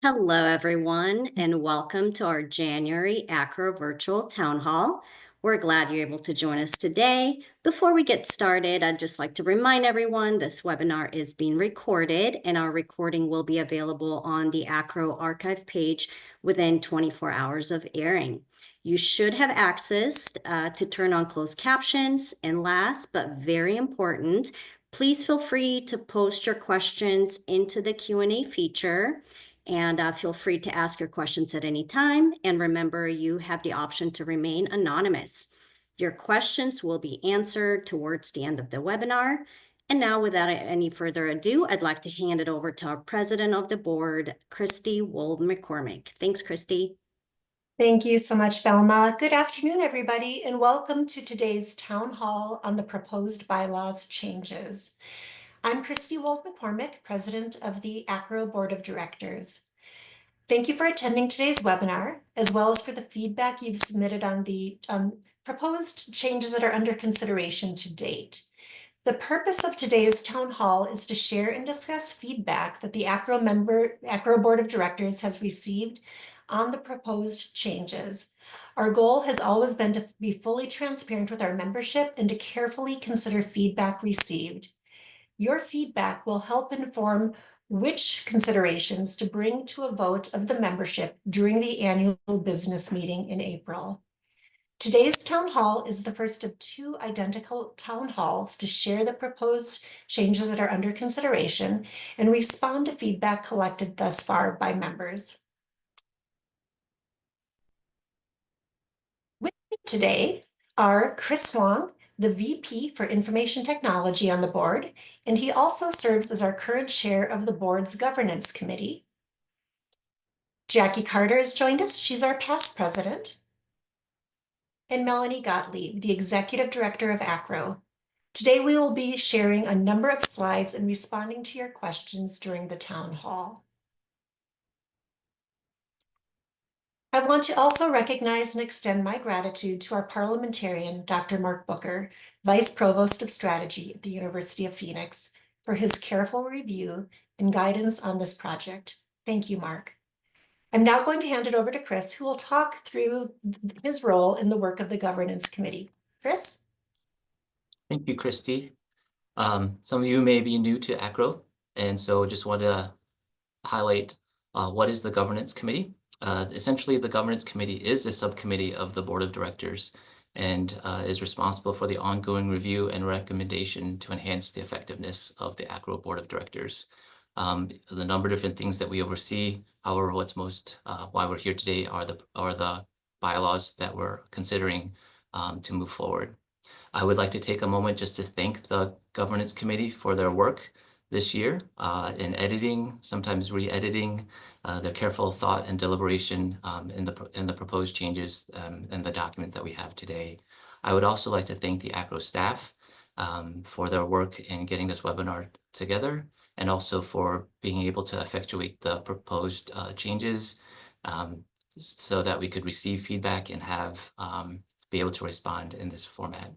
Hello, everyone, and welcome to our January AACRAO Virtual Town Hall. We're glad you're able to join us today. Before we get started, I'd just like to remind everyone this webinar is being recorded, and our recording will be available on the AACRAO archive page within 24 hours of airing. You should have access to turn on closed captions, and last but very important, please feel free to post your questions into the Q&A feature. And feel free to ask your questions at any time. And remember, you have the option to remain anonymous. Your questions will be answered towards the end of the webinar. And now, without any further ado, I'd like to hand it over to our president of the board, Christy Wold McCormick. Thanks, Christy. Thank you so much, Velma. Good afternoon, everybody, and welcome to today's town hall on the proposed bylaws changes. I'm Christy Wold McCormick, president of the AACRAO Board of Directors. Thank you for attending today's webinar, as well as for the feedback you've submitted on the proposed changes that are under consideration to date. The purpose of today's town hall is to share and discuss feedback that the AACRAO Board of Directors has received on the proposed changes. Our goal has always been to be fully transparent with our membership and to carefully consider feedback received. Your feedback will help inform which considerations to bring to a vote of the membership during the annual business meeting in April. Today's town hall is the first of two identical town halls to share the proposed changes that are under consideration and respond to feedback collected thus far by members. With me today are Chris Wong, the VP for Information Technology on the board, and he also serves as our current chair of the board's governance committee. Jackie Carter has joined us. She's our past president. And Melanie Gottlieb, the executive director of AACRAO. Today, we will be sharing a number of slides and responding to your questions during the town hall. I want to also recognize and extend my gratitude to our parliamentarian, Dr. Mark Booker, Vice Provost of Strategy at the University of Phoenix, for his careful review and guidance on this project. Thank you, Mark. I'm now going to hand it over to Chris, who will talk through his role in the work of the governance committee. Chris? Thank you, Christy. Some of you may be new to AACRAO, and so just want to highlight what is the governance committee. Essentially, the governance committee is a subcommittee of the board of directors and is responsible for the ongoing review and recommendation to enhance the effectiveness of the AACRAO board of directors. The number of different things that we oversee, however, what's most why we're here today are the bylaws that we're considering to move forward. I would like to take a moment just to thank the governance committee for their work this year in editing, sometimes re-editing, their careful thought and deliberation in the proposed changes in the document that we have today. I would also like to thank the AACRAO staff for their work in getting this webinar together, and also for being able to effectuate the proposed changes so that we could receive feedback and have be able to respond in this format.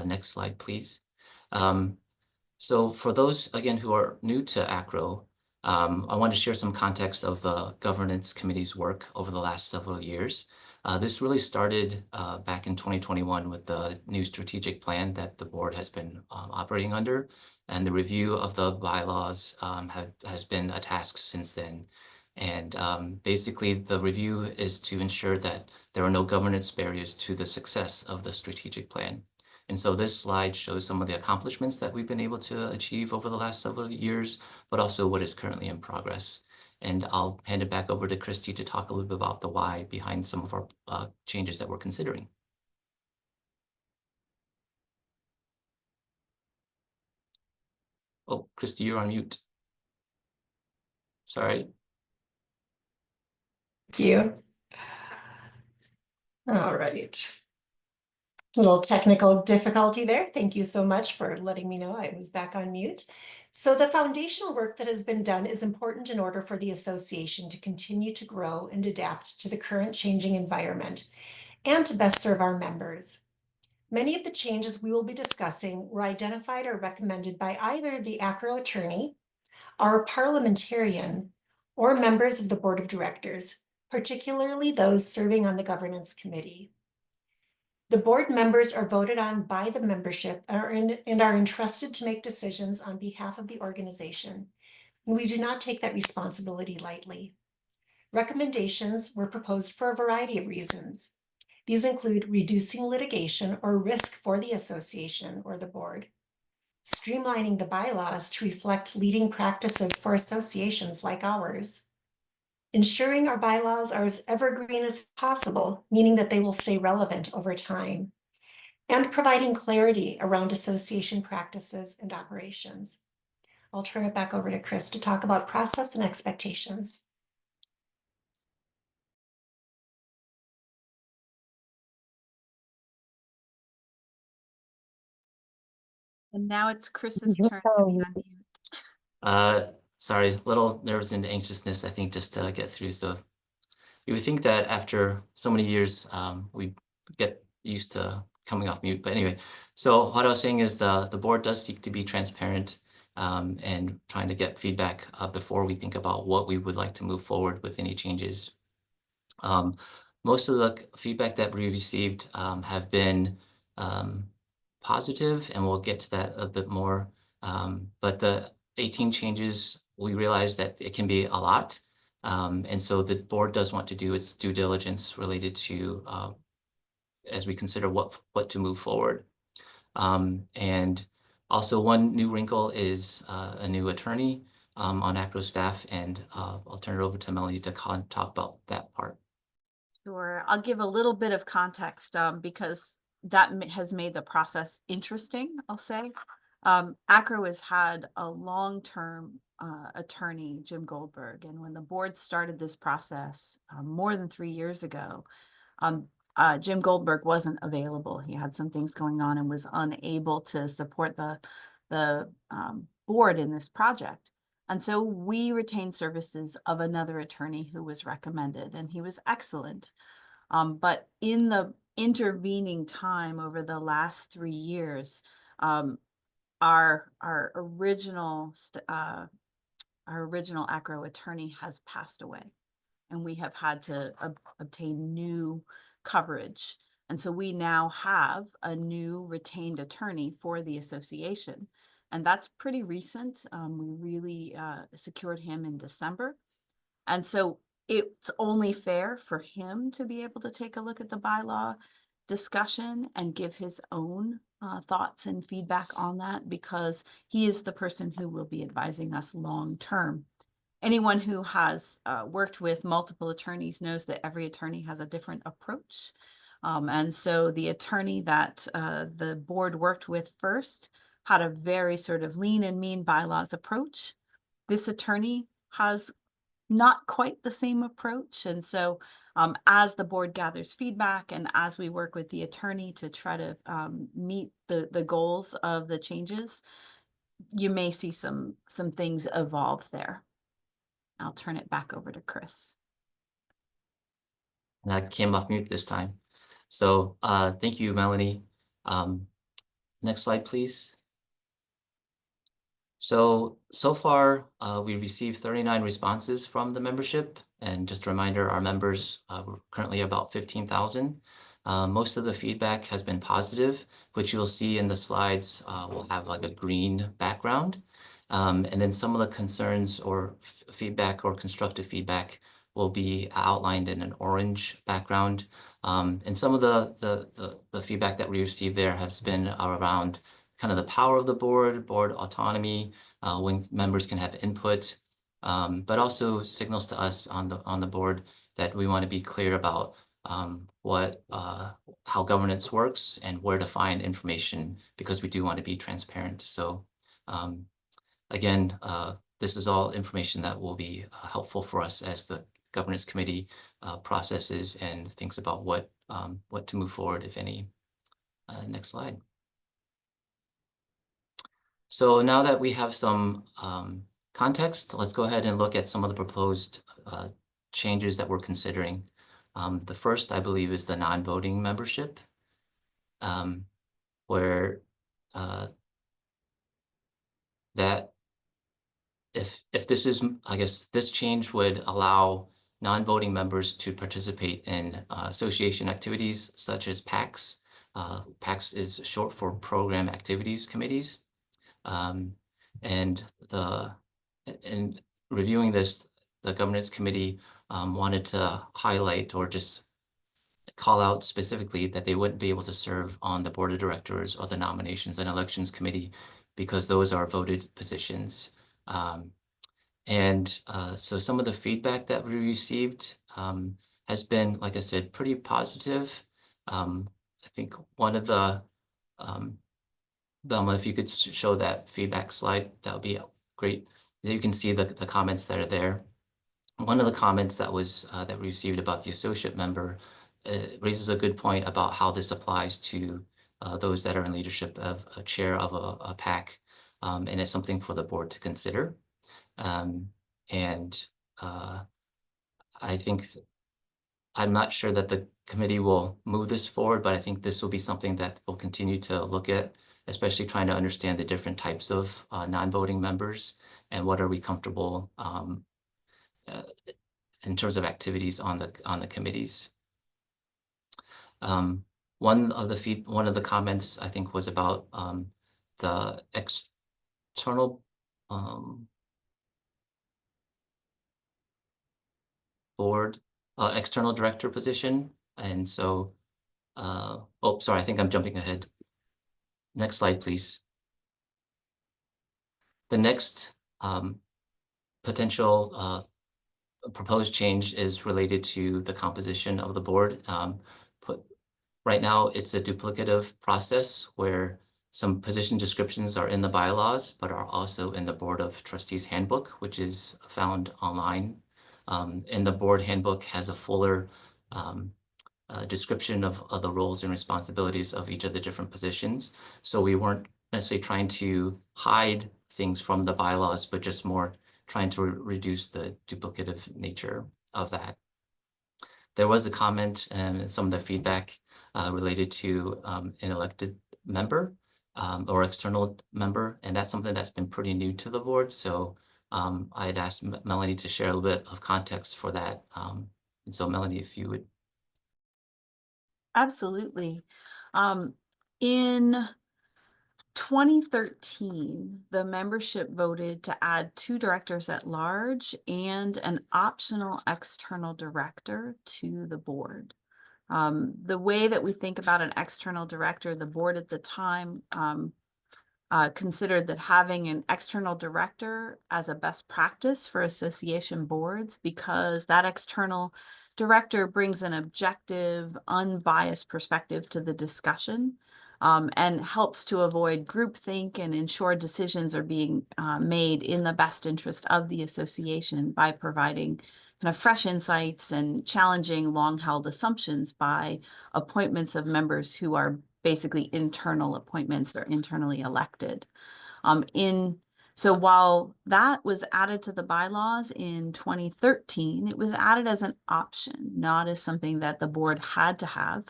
Next slide, please. So for those, again, who are new to AACRAO, I want to share some context of the governance committee's work over the last several years. This really started back in 2021 with the new strategic plan that the board has been operating under, and the review of the bylaws has been a task since then. And basically, the review is to ensure that there are no governance barriers to the success of the strategic plan. And so this slide shows some of the accomplishments that we've been able to achieve over the last several years, but also what is currently in progress. And I'll hand it back over to Christy to talk a little bit about the why behind some of our changes that we're considering. Oh, Christy, you're on mute. Sorry. Thank you. All right. A little technical difficulty there. Thank you so much for letting me know I was back on mute. So the foundational work that has been done is important in order for the association to continue to grow and adapt to the current changing environment and to best serve our members. Many of the changes we will be discussing were identified or recommended by either the AACRAO attorney, our parliamentarian, or members of the Board of Directors, particularly those serving on the Governance Committee. The board members are voted on by the membership and are entrusted to make decisions on behalf of the organization. And we do not take that responsibility lightly. Recommendations were proposed for a variety of reasons. These include reducing litigation or risk for the association or the board, streamlining the bylaws to reflect leading practices for associations like ours, ensuring our bylaws are as evergreen as possible, meaning that they will stay relevant over time, and providing clarity around association practices and operations. I'll turn it back over to Chris to talk about process and expectations. And now it's Chris's turn to be on mute. Sorry, a little nerves and anxiousness, I think, just to get through. So you would think that after so many years, we get used to coming off mute. But anyway, so what I was saying is the board does seek to be transparent and trying to get feedback before we think about what we would like to move forward with any changes. Most of the feedback that we received have been positive, and we'll get to that a bit more. But the 18 changes, we realize that it can be a lot. And so the board does want to do its due diligence related to as we consider what to move forward. And also one new wrinkle is a new attorney on AACRAO staff, and I'll turn it over to Melanie to talk about that part. Sure, I'll give a little bit of context because that has made the process interesting, I'll say. AACRAO has had a long-term attorney, Jim Goldberg, and when the board started this process more than 3 years ago, Jim Goldberg wasn't available. He had some things going on and was unable to support the board in this project. And so we retained services of another attorney who was recommended, and he was excellent. But in the intervening time over the last 3 years, our original AACRAO attorney has passed away, and we have had to obtain new coverage. And so we now have a new retained attorney for the association. And that's pretty recent. We really secured him in December. And so it's only fair for him to be able to take a look at the bylaw discussion and give his own thoughts and feedback on that, because he is the person who will be advising us long term. Anyone who has worked with multiple attorneys knows that every attorney has a different approach. And so the attorney that the board worked with first had a very sort of lean and mean bylaws approach. This attorney has not quite the same approach. And so as the board gathers feedback and as we work with the attorney to try to meet the goals of the changes, you may see some things evolve there. I'll turn it back over to Chris. And I came off mute this time. So thank you, Melanie. Next slide, please. So far, we've received 39 responses from the membership. And just a reminder, our members we're currently about 15,000. Most of the feedback has been positive, which you'll see in the slides will have like a green background. And then some of the concerns or feedback or constructive feedback will be outlined in an orange background. And some of the feedback that we received there has been around kind of the power of the board autonomy, when members can have input, but also signals to us on the board that we want to be clear about how governance works and where to find information, because we do want to be transparent. So again, this is all information that will be helpful for us as the governance committee processes and thinks about what to move forward, if any. Next slide. So now that we have some context, let's go ahead and look at some of the proposed changes that we're considering. The first, I believe, is the non-voting membership, where that if this is, I guess this change would allow non-voting members to participate in association activities such as PACs. PACs is short for Program Activities Committees. And in reviewing this, the governance committee wanted to highlight or just call out specifically that they wouldn't be able to serve on the board of directors or the nominations and elections committee because those are voted positions. So some of the feedback that we received has been, like I said, pretty positive. I think one of the, Velma, if you could show that feedback slide, that would be great. You can see the comments that are there. One of the comments that was that we received about the associate member raises a good point about how this applies to those that are in leadership of a chair of a PAC, and it's something for the board to consider. I think I'm not sure that the committee will move this forward, but I think this will be something that we'll continue to look at, especially trying to understand the different types of non-voting members and what are we comfortable in terms of activities on the committees. One of the comments I think was about the external board external director position, and so oh, sorry, I think I'm jumping ahead. Next slide, please. The next potential proposed change is related to the composition of the board. Right now, it's a duplicative process where some position descriptions are in the bylaws, but are also in the Board of Trustees Handbook, which is found online. And the Board Handbook has a fuller description of the roles and responsibilities of each of the different positions. So we weren't necessarily trying to hide things from the bylaws, but just more trying to reduce the duplicative nature of that. There was a comment and some of the feedback related to an elected member or external member, and that's something that's been pretty new to the board. So I had asked Melanie to share a little bit of context for that. And so Melanie, if you would. Absolutely. In 2013, the membership voted to add 2 directors at large and an optional external director to the board. The way that we think about an external director, the board at the time considered that having an external director as a best practice for association boards, because that external director brings an objective, unbiased perspective to the discussion, and helps to avoid groupthink and ensure decisions are being made in the best interest of the association by providing kind of fresh insights and challenging long-held assumptions by appointments of members who are basically internal appointments or internally elected. So while that was added to the bylaws in 2013, it was added as an option, not as something that the board had to have.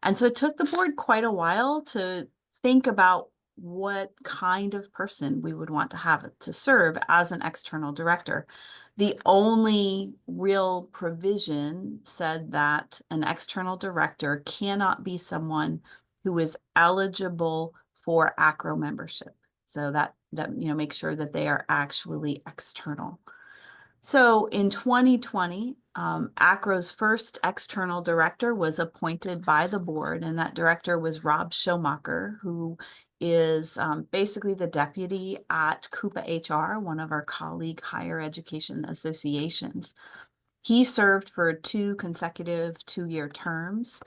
And so it took the board quite a while to think about what kind of person we would want to have to serve as an external director. The only real provision said that an external director cannot be someone who is eligible for AACRAO membership. So that make sure that they are actually external. So in 2020, AACRAO's first external director was appointed by the board, and that director was Rob Schomacher, who is basically the deputy at Coupa HR, one of our colleague higher education associations. He served for 2 consecutive 2-year terms.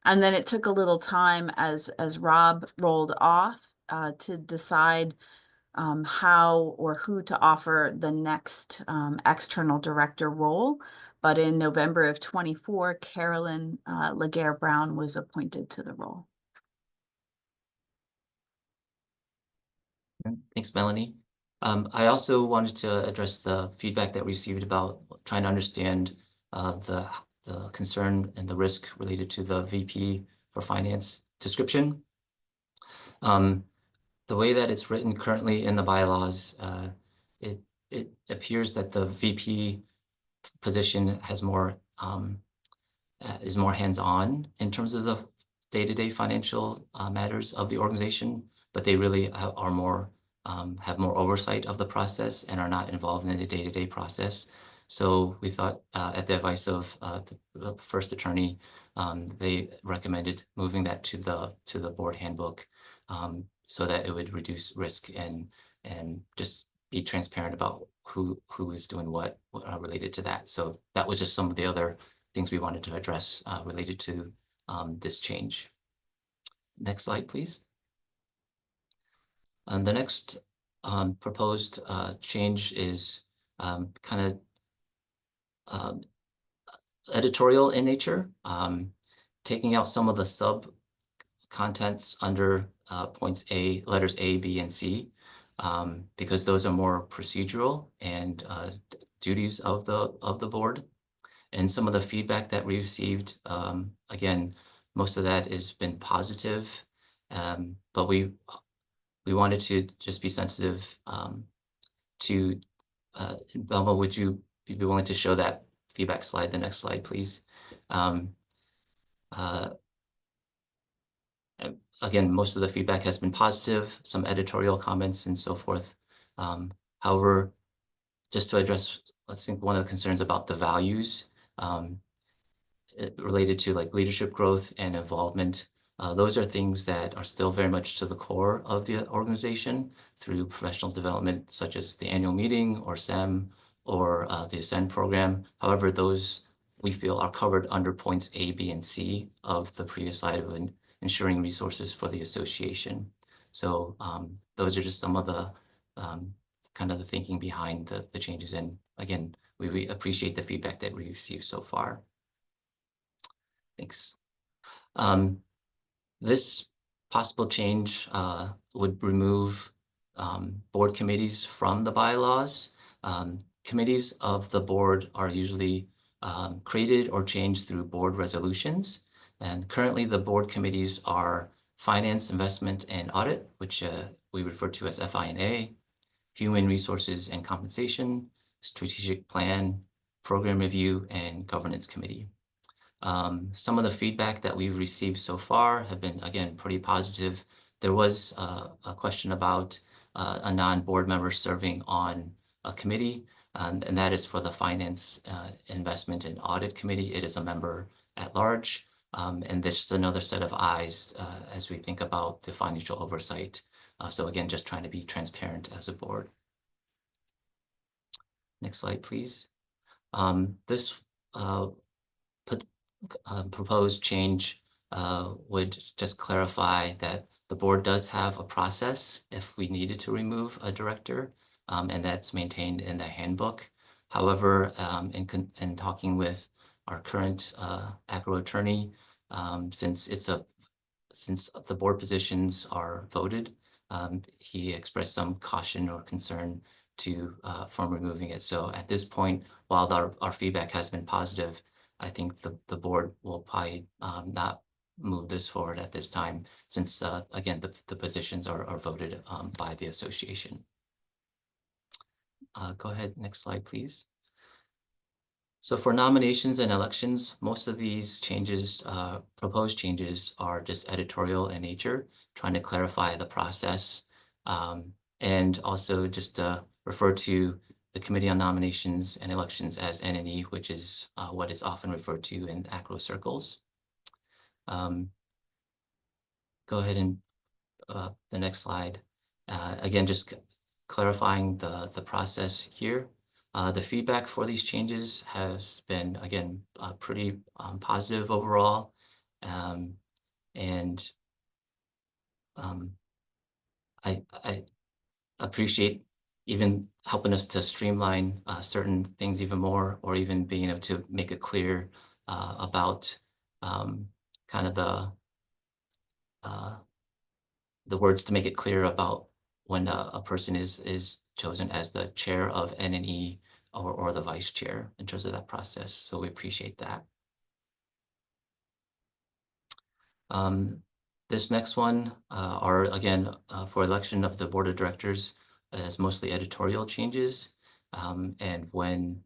And then it took a little time as Rob rolled off to decide how or who to offer the next external director role. But in November of 24, Carolyn Laguerre-Brown was appointed to the role. Thanks, Melanie. I also wanted to address the feedback that we received about trying to understand the concern and the risk related to the VP for Finance description. The way that it's written currently in the bylaws, it appears that the VP position has more is more hands-on in terms of the day-to-day financial matters of the organization, but they really are more have more oversight of the process and are not involved in the day-to-day process. So we thought, at the advice of the first attorney, they recommended moving that to the board handbook, so that it would reduce risk and just be transparent about who is doing what related to that. So that was just some of the other things we wanted to address related to this change. Next slide, please. The next proposed change is kind of editorial in nature, taking out some of the sub contents under points letters A, B, and C, because those are more procedural and duties of the board. And some of the feedback that we received, again, most of that has been positive, but we wanted to just be sensitive to, Belma, would you be willing to show that feedback slide, the next slide, please? Again, most of the feedback has been positive, some editorial comments and so forth. However, just to address, I think one of the concerns about the values related to like leadership growth and involvement, those are things that are still very much to the core of the organization through professional development, such as the annual meeting or SEM or the Ascend program. However, those we feel are covered under points A, B, and C of the previous slide of ensuring resources for the association. So those are just some of the kind of the thinking behind the changes. And again, we appreciate the feedback that we received so far. Thanks. This possible change would remove board committees from the bylaws. Committees of the board are usually created or changed through board resolutions. And currently the board committees are Finance, Investment, and Audit, which we refer to as FI&A, Human Resources and Compensation, Strategic Plan, Program Review, and Governance Committee. Some of the feedback that we've received so far have been, again, pretty positive. There was a question about a non-board member serving on a committee, and that is for the Finance, Investment, and Audit Committee. It is a member at large, and there's just another set of eyes as we think about the financial oversight. So again, just trying to be transparent as a board. Next slide, please. This proposed change would just clarify that the board does have a process if we needed to remove a director, and that's maintained in the handbook. However, in talking with our current AACRAO attorney, since the board positions are voted, he expressed some caution or concern from removing it. So at this point, while our feedback has been positive, I think the board will probably not move this forward at this time, since again the positions are voted by the association. Go ahead, next slide, please. So for nominations and elections, most of these changes, proposed changes, are just editorial in nature, trying to clarify the process, and also just refer to the Committee on Nominations and Elections as NNE, which is what is often referred to in AACRAO circles. Go ahead and the next slide. Again, just clarifying the process here. The feedback for these changes has been, again, pretty positive overall. And I appreciate even helping us to streamline certain things even more, or even being able to make it clear about kind of the words to make it clear about when a person is chosen as the chair of NNE or the vice chair in terms of that process. So we appreciate that. This next one are, again, for election of the board of directors, is mostly editorial changes. And when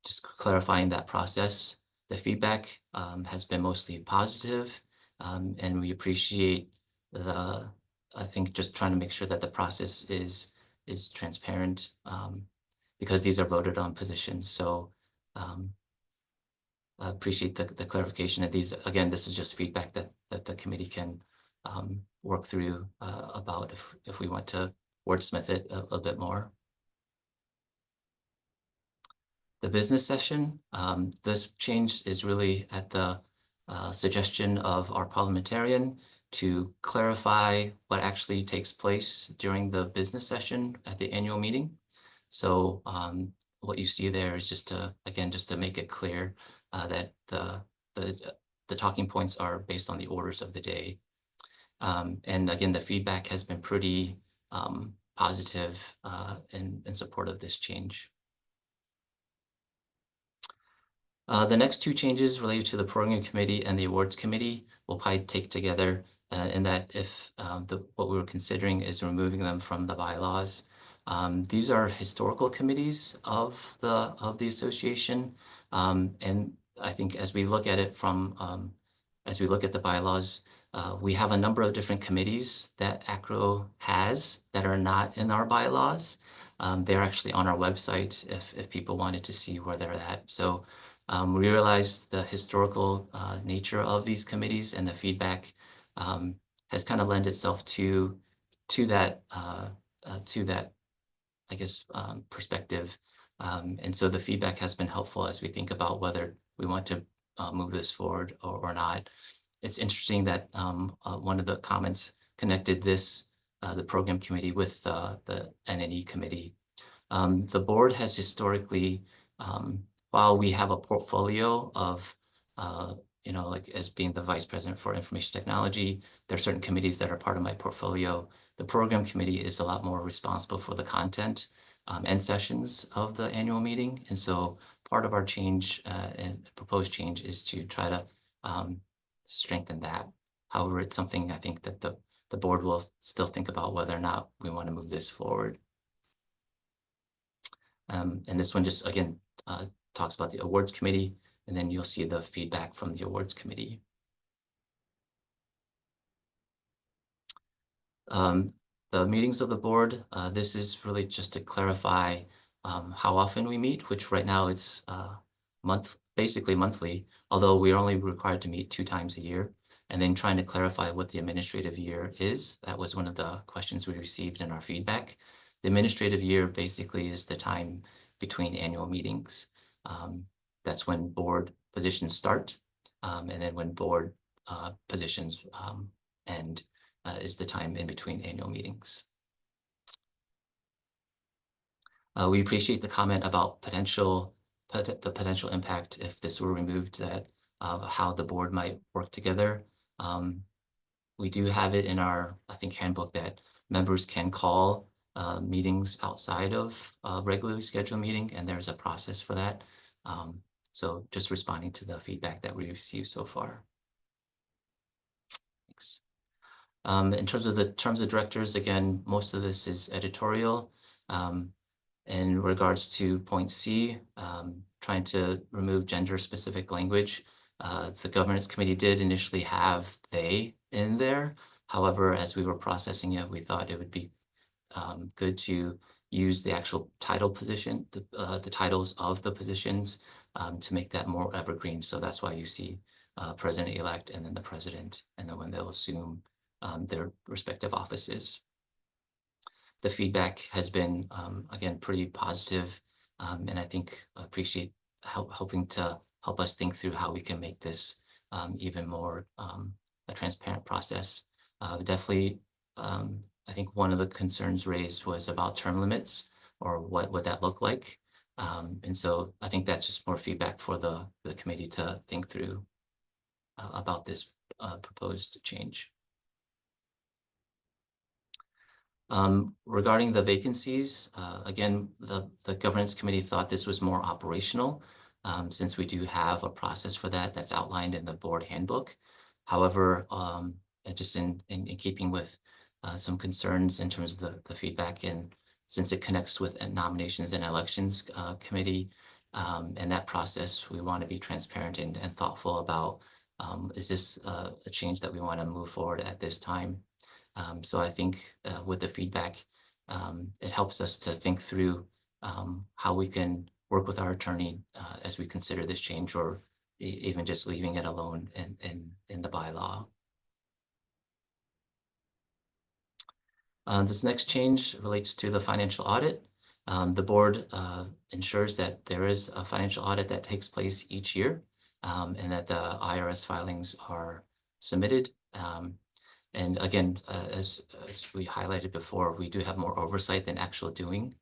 just clarifying that process, the feedback has been mostly positive, and we appreciate I think just trying to make sure that the process is transparent, because these are voted on positions. So I appreciate the clarification of these. Again, this is just feedback that the committee can work through about if we want to wordsmith it a bit more. The business session, this change is really at the suggestion of our parliamentarian to clarify what actually takes place during the business session at the annual meeting. So what you see there is just to make it clear that the talking points are based on the orders of the day. And again, the feedback has been pretty positive in support of this change. The next two changes related to the program committee and the awards committee will probably take together in that if what we were considering is removing them from the bylaws. These are historical committees of the association, and I think as we look at it from as we look at the bylaws, we have a number of different committees that AACRAO has that are not in our bylaws. They're actually on our website if people wanted to see where they're at. So we realized the historical nature of these committees, and the feedback has kind of lent itself to that I guess perspective, and so the feedback has been helpful as we think about whether we want to move this forward or not. It's interesting that one of the comments connected the program committee with the N&E committee. The board has historically, while we have a portfolio of, like as being the vice president for information technology, there are certain committees that are part of my portfolio. The program committee is a lot more responsible for the content and sessions of the annual meeting. And so part of our change and proposed change is to try to strengthen that. However, it's something I think that the board will still think about whether or not we want to move this forward. And this one just, again, talks about the awards committee, and then you'll see the feedback from the awards committee. The meetings of the board, this is really just to clarify how often we meet, which right now it's basically monthly, although we are only required to meet 2 times a year. And then trying to clarify what the administrative year is. That was one of the questions we received in our feedback. The administrative year basically is the time between annual meetings. That's when board positions start, and then when board positions end is the time in between annual meetings. We appreciate the comment about the potential impact if this were removed, that how the board might work together. We do have it in our, I think, handbook that members can call meetings outside of a regularly scheduled meeting, and there's a process for that. So just responding to the feedback that we received so far. Thanks. In terms of the terms of directors, again, most of this is editorial. In regards to point C, trying to remove gender-specific language, the governance committee did initially have they in there. However, as we were processing it, we thought it would be good to use the actual title position, the titles of the positions, to make that more evergreen. So that's why you see president-elect and then the president, and then when they'll assume their respective offices. The feedback has been, again, pretty positive, and I think appreciate helping to help us think through how we can make this even more a transparent process. Definitely, I think one of the concerns raised was about term limits, or what would that look like? And so I think that's just more feedback for the committee to think through about this proposed change. Regarding the vacancies, again, the governance committee thought this was more operational, since we do have a process for that that's outlined in the board handbook. However, just in keeping with some concerns in terms of the feedback and since it connects with a nominations and elections committee, and that process, we want to be transparent and thoughtful about, is this a change that we want to move forward at this time? So I think with the feedback, it helps us to think through how we can work with our attorney as we consider this change, or even just leaving it alone in the bylaw. This next change relates to the financial audit. The board ensures that there is a financial audit that takes place each year, and that the IRS filings are submitted. And again, as we highlighted before, we do have more oversight than actual doing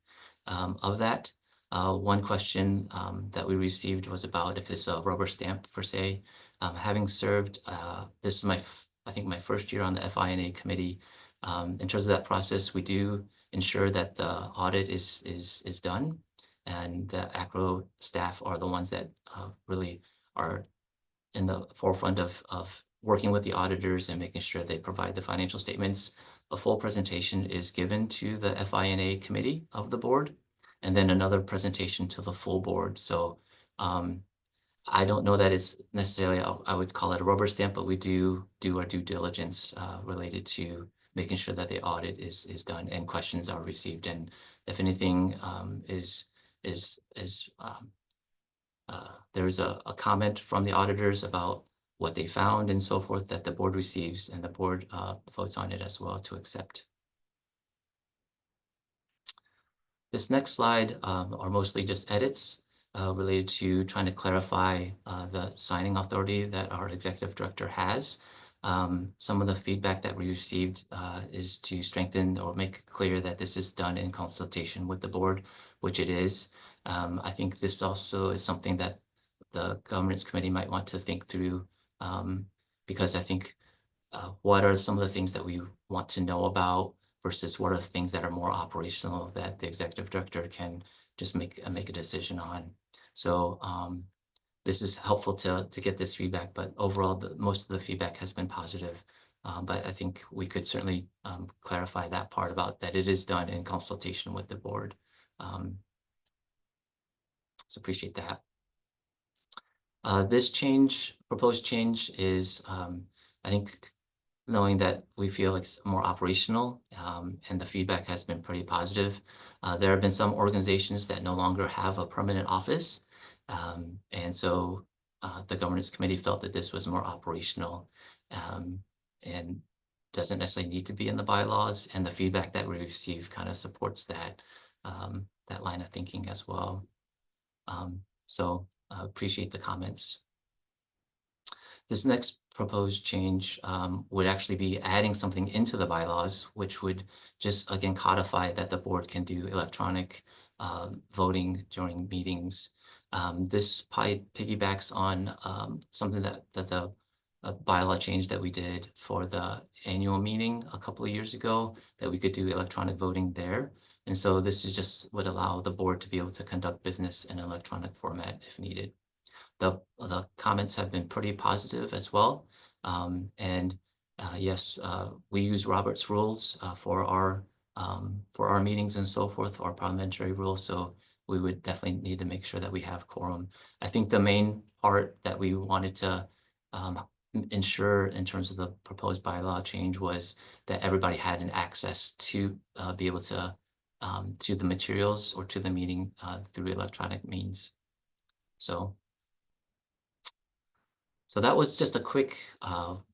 of that. One question that we received was about if it's a rubber stamp per se. Having served, this is I think my first year on the FI&A committee. In terms of that process, we do ensure that the audit is done, and the AACRAO staff are the ones that really are in the forefront of working with the auditors and making sure they provide the financial statements. A full presentation is given to the FI&A committee of the board, and then another presentation to the full board. So I don't know that it's necessarily, I would call it a rubber stamp, but we do our due diligence related to making sure that the audit is done and questions are received. And if anything there's a comment from the auditors about what they found and so forth, that the board receives, and the board votes on it as well to accept. This next slide are mostly just edits related to trying to clarify the signing authority that our executive director has. Some of the feedback that we received is to strengthen or make clear that this is done in consultation with the board, which it is. I think this also is something that the governance committee might want to think through, because I think what are some of the things that we want to know about versus what are the things that are more operational that the executive director can just make a decision on. So this is helpful to get this feedback, but overall, most of the feedback has been positive. But I think we could certainly clarify that part about that it is done in consultation with the board. So appreciate that. This proposed change is, I think, knowing that we feel like it's more operational, and the feedback has been pretty positive. There have been some organizations that no longer have a permanent office. And so the governance committee felt that this was more operational, and doesn't necessarily need to be in the bylaws. And the feedback that we received kind of supports that, that line of thinking as well. So appreciate the comments. This next proposed change would actually be adding something into the bylaws, which would just, again, codify that the board can do electronic voting during meetings. This piggybacks on something that the bylaw change that we did for the annual meeting a couple of years ago, that we could do electronic voting there. And so this is just would allow the board to be able to conduct business in an electronic format if needed. The comments have been pretty positive as well. And yes, we use Robert's rules for our meetings and so forth, our parliamentary rules. So we would definitely need to make sure that we have quorum. I think the main part that we wanted to ensure in terms of the proposed bylaw change was that everybody had an access to be able to the materials or to the meeting through electronic means. So that was just a quick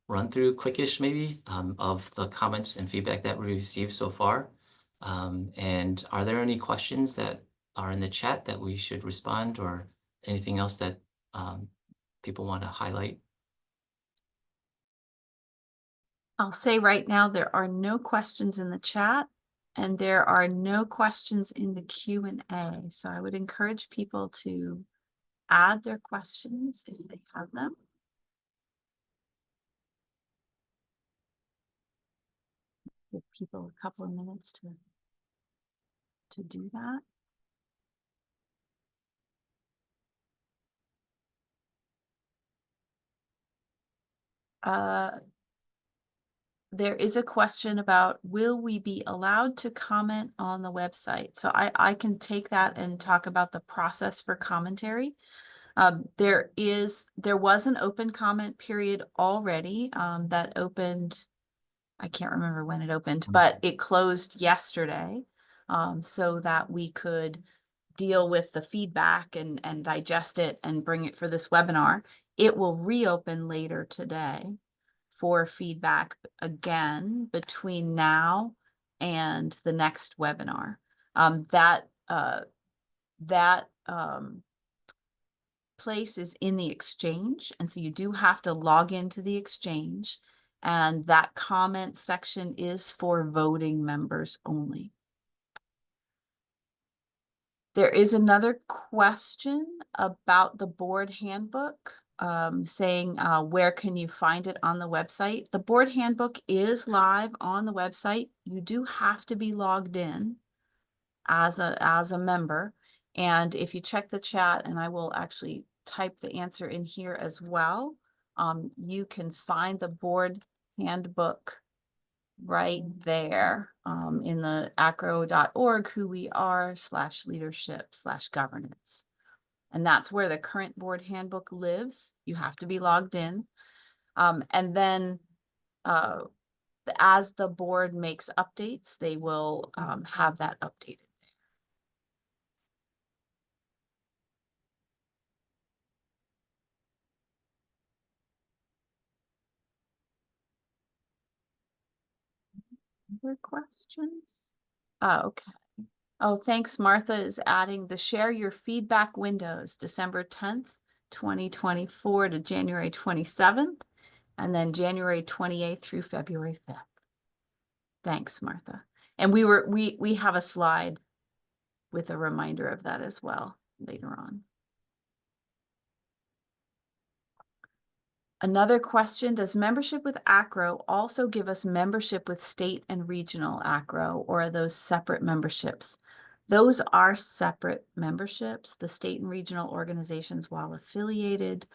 run through, quickish maybe, of the comments and feedback that we received so far. And are there any questions that are in the chat that we should respond, or anything else that people want to highlight? I'll say right now, there are no questions in the chat, and there are no questions in the Q&A. So I would encourage people to add their questions if they have them. Give people a couple of minutes to do that. there is a question about, will we be allowed to comment on the website? So I can take that and talk about the process for commentary. There was an open comment period already that opened, I can't remember when it opened, but it closed yesterday so that we could deal with the feedback and digest it and bring it for this webinar. It will reopen later today for feedback again between now and the next webinar. That place is in the Exchange, and so you do have to log into the Exchange, and that comment section is for voting members only. There is another question about the board handbook, saying where can you find it on the website? The board handbook is live on the website. You do have to be logged in as a member. And if you check the chat, and I will actually type the answer in here as well, you can find the board handbook right there in the acrao.org who we are /leadership/governance. And that's where the current board handbook lives. You have to be logged in. And then as the board makes updates, they will have that updated. Other questions? Oh, okay. Oh, thanks. Martha is adding the share your feedback windows, December 10th, 2024 to January 27th, and then January 28th through February 5th. Thanks, Martha. And we have a slide with a reminder of that as well later on. Another question, does membership with AACRAO also give us membership with state and regional AACRAO, or are those separate memberships? Those are separate memberships. The state and regional organizations, while affiliated,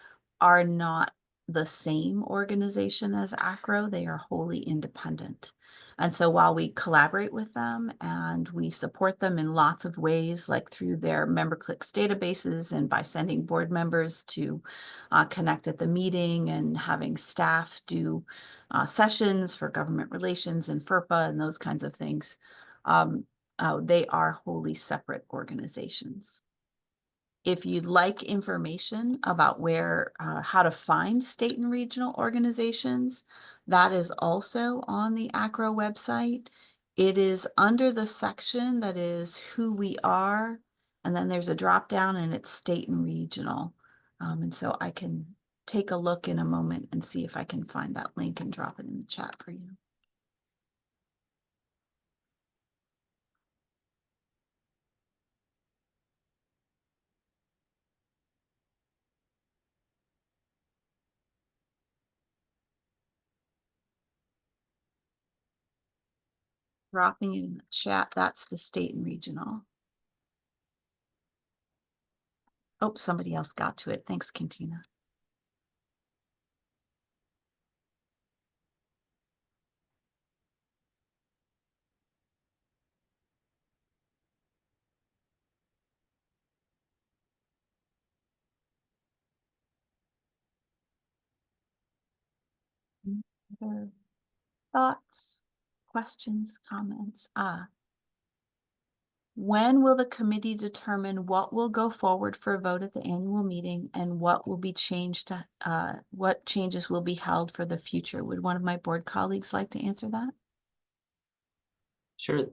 are not the same organization as AACRAO. They are wholly independent. And so while we collaborate with them and we support them in lots of ways, like through their member clicks databases and by sending board members to connect at the meeting and having staff do sessions for government relations and FERPA and those kinds of things, they are wholly separate organizations. If you'd like information about where, how to find state and regional organizations, that is also on the AACRAO website. It is under the section that is who we are, and then there's a drop down and it's state and regional. And so I can take a look in a moment and see if I can find that link and drop it in the chat for you. Dropping in the chat, that's the state and regional. Oh, somebody else got to it. Thanks, Cantina. Other thoughts, questions, comments? When will the committee determine what will go forward for a vote at the annual meeting and what will be changed to, what changes will be held for the future? Would one of my board colleagues like to answer that? Sure.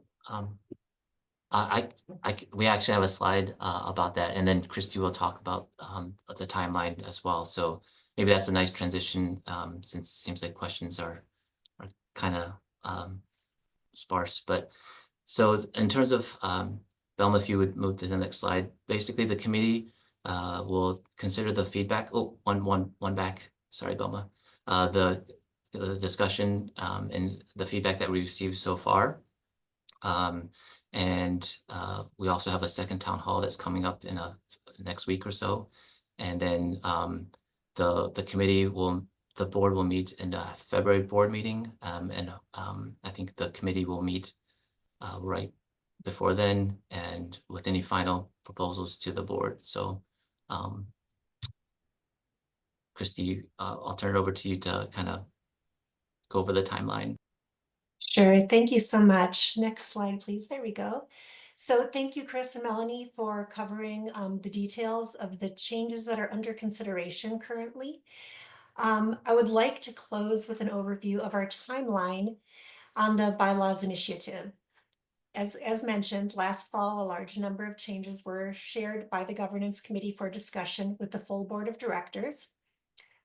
We actually have a slide about that, and then Christy will talk about the timeline as well. So maybe that's a nice transition, since it seems like questions are kind of sparse. But so in terms of Belma, if you would move to the next slide, basically the committee will consider the feedback. Oh, one back. Sorry, Belma. The discussion and the feedback that we received so far. And we also have a second town hall that's coming up in next week or so. And then the committee will the board will meet in a February board meeting, and I think the committee will meet right before then, and with any final proposals to the board. So, Christy, I'll turn it over to you to kind of go over the timeline. Sure, thank you so much. Next slide, please. There we go. So thank you, Chris and Melanie, for covering the details of the changes that are under consideration currently. I would like to close with an overview of our timeline on the bylaws initiative. As mentioned, last fall, a large number of changes were shared by the governance committee for discussion with the full board of directors.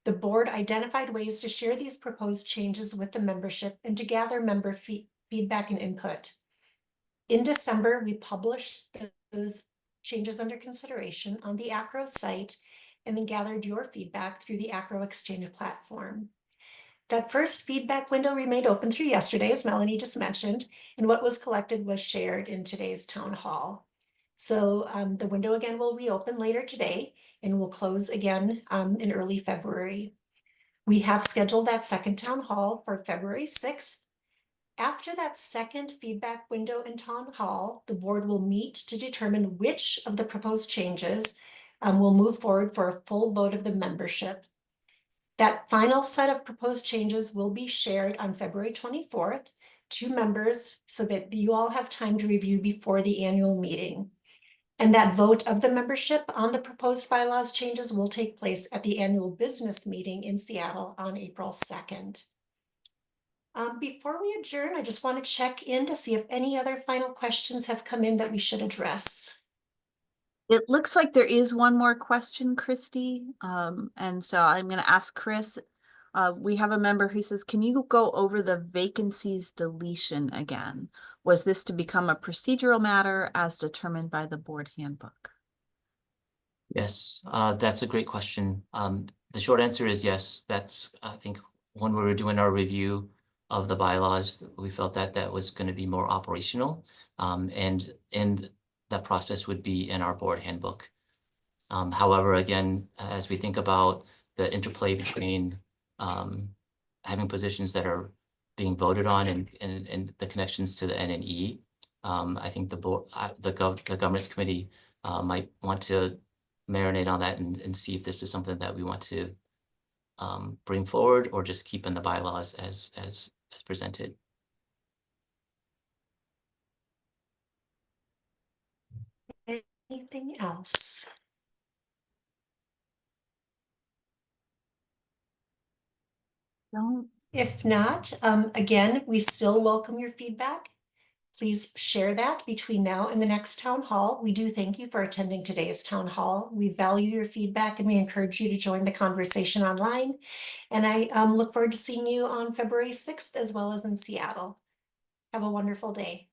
The board identified ways to share these proposed changes with the membership and to gather member feedback and input. In December, we published those changes under consideration on the AACRAO site and then gathered your feedback through the AACRAO Exchange platform. That first feedback window remained open through yesterday, as Melanie just mentioned, and what was collected was shared in today's town hall. So the window again will reopen later today and will close again in early February. We have scheduled that second town hall for February 6th. After that second feedback window in town hall, the board will meet to determine which of the proposed changes will move forward for a full vote of the membership. That final set of proposed changes will be shared on February 24th to members so that you all have time to review before the annual meeting. And that vote of the membership on the proposed bylaws changes will take place at the annual business meeting in Seattle on April 2nd. Before we adjourn, I just want to check in to see if any other final questions have come in that we should address. It looks like there is one more question, Christy. And so I'm going to ask Chris. We have a member who says, can you go over the vacancies deletion again? Was this to become a procedural matter as determined by the board handbook? Yes, that's a great question. The short answer is yes. That's, I think, when we were doing our review of the bylaws, we felt that that was going to be more operational, and that process would be in our board handbook. However, again, as we think about the interplay between having positions that are being voted on and the connections to the NNE, I think the board, the governance committee might want to marinate on that and see if this is something that we want to bring forward or just keep in the bylaws as presented. Anything else? Don't. If not, again, we still welcome your feedback. Please share that between now and the next town hall. We do thank you for attending today's town hall. We value your feedback and we encourage you to join the conversation online. And I look forward to seeing you on February 6th as well as in Seattle. Have a wonderful day.